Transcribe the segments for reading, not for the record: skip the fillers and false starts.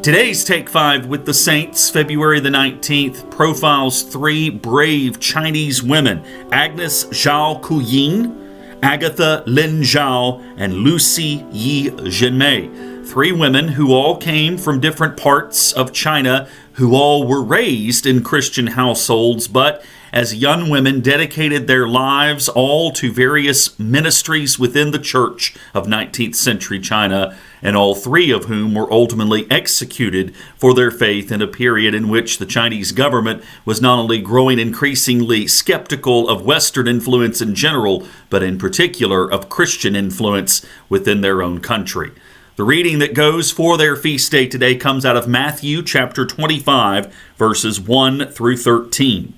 Today's Take 5 with the Saints, February the 19th, profiles three brave Chinese women, Agnes Tsao Kou Ying, Agatha Lin Zhao, and Lucy Yi Zhenmei. Three women who all came from different parts of China, who all were raised in Christian households, but as young women dedicated their lives all to various ministries within the church of 19th century China, and all three of whom were ultimately executed for their faith in a period in which the Chinese government was not only growing increasingly skeptical of Western influence in general, but in particular of Christian influence within their own country. The reading that goes for their feast day today comes out of Matthew chapter 25, verses 1 through 13.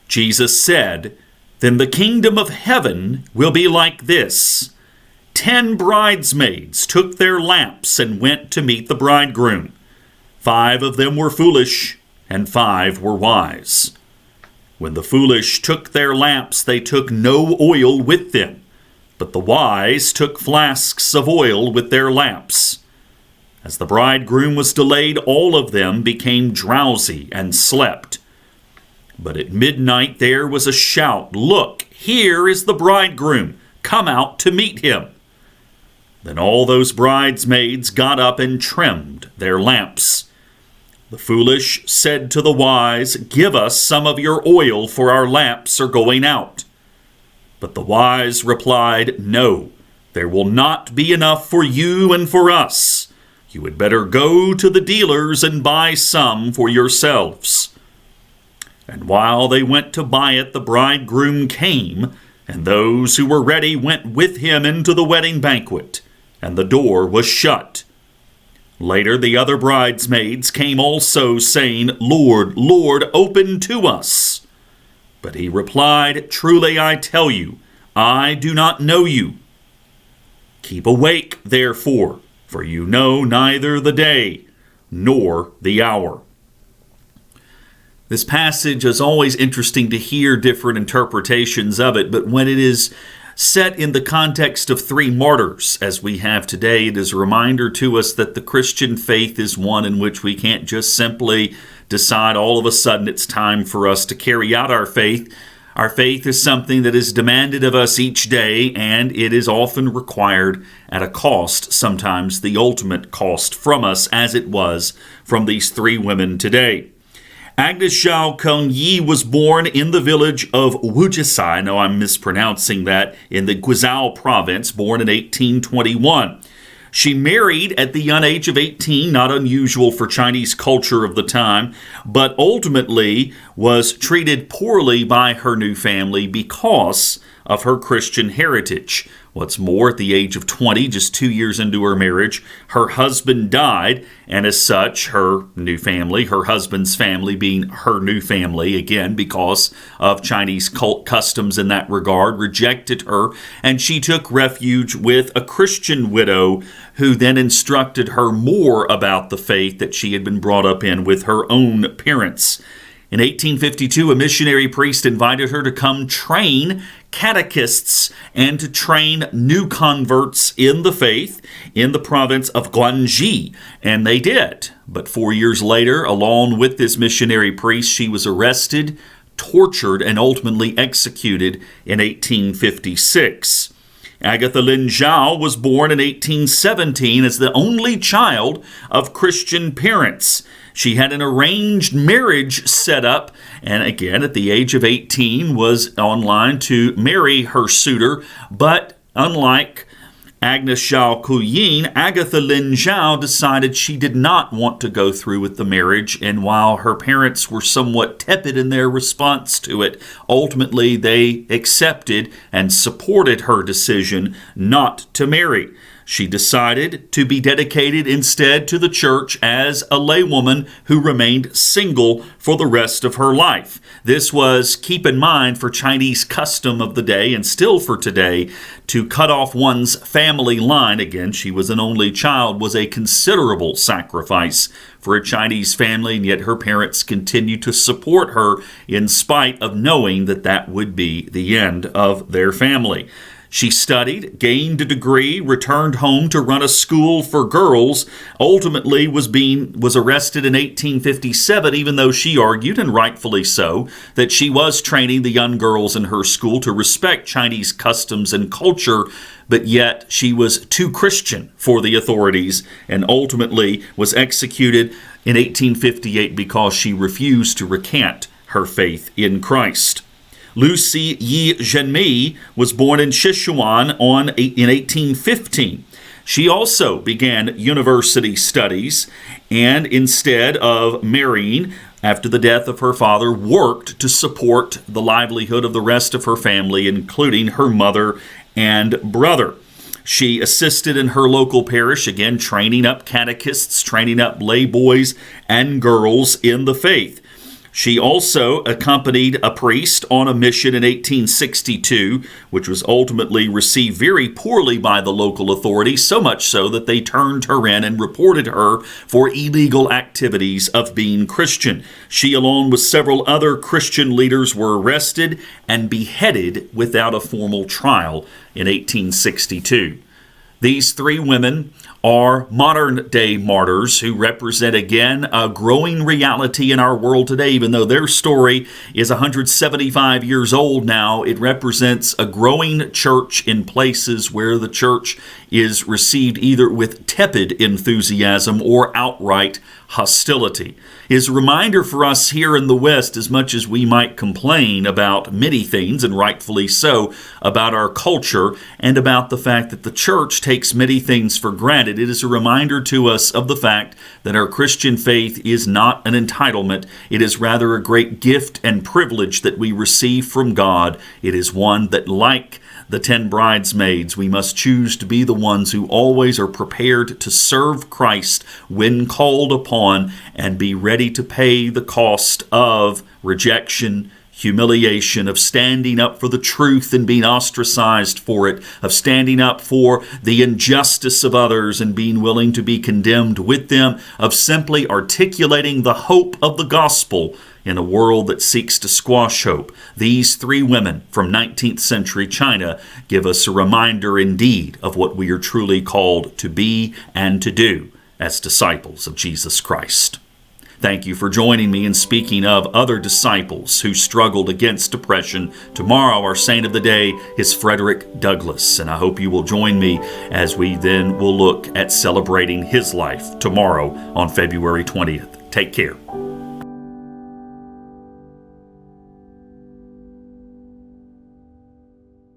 Jesus said, "Then the kingdom of heaven will be like this. 10 bridesmaids took their lamps and went to meet the bridegroom. 5 of them were foolish, and 5 were wise. When the foolish took their lamps, they took no oil with them, but the wise took flasks of oil with their lamps. As the bridegroom was delayed, all of them became drowsy and slept. But at midnight there was a shout, 'Look, here is the bridegroom. Come out to meet him.' Then all those bridesmaids got up and trimmed their lamps. The foolish said to the wise, 'Give us some of your oil, for our lamps are going out.' But the wise replied, 'No, there will not be enough for you and for us. You had better go to the dealers and buy some for yourselves.' And while they went to buy it, the bridegroom came, and those who were ready went with him into the wedding banquet, and the door was shut. Later the other bridesmaids came also, saying, 'Lord, Lord, open to us.' But he replied, 'Truly I tell you, I do not know you. Keep awake, therefore, for you know neither the day nor the hour.'" This passage is always interesting to hear different interpretations of it, but when it is set in the context of 3 martyrs, as we have today, it is a reminder to us that the Christian faith is one in which we can't just simply decide all of a sudden it's time for us to carry out our faith. Our faith is something that is demanded of us each day, and it is often required at a cost, sometimes the ultimate cost from us, as it was from these 3 women today. Agnes Tsao Kou Ying was born in the village of Wujisai, I know I'm mispronouncing that, in the Guizhou province, born in 1821. She married at the young age of 18, not unusual for Chinese culture of the time, but ultimately was treated poorly by her new family because of her Christian heritage. What's more, at the age of 20, just 2 years into her marriage, her husband died, and as such, her new family, her husband's family being her new family, again, because of Chinese cult customs in that regard, rejected her, and she took refuge with a Christian widow who then instructed her more about the faith that she had been brought up in with her own parents. In 1852, a missionary priest invited her to come train catechists and to train new converts in the faith in the province of Guangxi, and they did. But 4 years later, along with this missionary priest, she was arrested, tortured, and ultimately executed in 1856. Agatha Lin Zhao was born in 1817 as the only child of Christian parents. She had an arranged marriage set up, and again, at the age of 18, was online to marry her suitor. But unlike Agnes Tsao Kou Ying, Agatha Lin Zhao decided she did not want to go through with the marriage, and while her parents were somewhat tepid in their response to it, ultimately they accepted and supported her decision not to marry. She decided to be dedicated instead to the church as a laywoman who remained single for the rest of her life. This was, keep in mind, for Chinese custom of the day and still for today, to cut off one's family line. Again, she was an only child, was a considerable sacrifice for a Chinese family, and yet her parents continued to support her in spite of knowing that that would be the end of their family. She studied, gained a degree, returned home to run a school for girls, ultimately was arrested in 1857, even though she argued, and rightfully so, that she was training the young girls in her school to respect Chinese customs and culture, but yet she was too Christian for the authorities and ultimately was executed in 1858 because she refused to recant her faith in Christ. Lucy Yi Zhenmei was born in Sichuan in 1815. She also began university studies and, instead of marrying after the death of her father, worked to support the livelihood of the rest of her family, including her mother and brother. She assisted in her local parish, again, training up catechists, training up lay boys and girls in the faith. She also accompanied a priest on a mission in 1862, which was ultimately received very poorly by the local authorities, so much so that they turned her in and reported her for illegal activities of being Christian. She, along with several other Christian leaders, were arrested and beheaded without a formal trial in 1862. These three women are modern-day martyrs who represent, again, a growing reality in our world today. Even though their story is 175 years old now, it represents a growing church in places where the church is received either with tepid enthusiasm or outright hostility. Is a reminder for us here in the West, as much as we might complain about many things, and rightfully so, about our culture and about the fact that the church takes many things for granted. It is a reminder to us of the fact that our Christian faith is not an entitlement. It is rather a great gift and privilege that we receive from God. It is one that, like the 10 bridesmaids, we must choose to be the ones who always are prepared to serve Christ when called upon and be ready to pay the cost of rejection, humiliation, of standing up for the truth and being ostracized for it, of standing up for the injustice of others and being willing to be condemned with them, of simply articulating the hope of the gospel in a world that seeks to squash hope. These three women from 19th century China give us a reminder indeed of what we are truly called to be and to do as disciples of Jesus Christ. Thank you for joining me in speaking of other disciples who struggled against depression. Tomorrow, our saint of the day is Frederick Douglass, and I hope you will join me as we then will look at celebrating his life tomorrow on February 20th. Take care.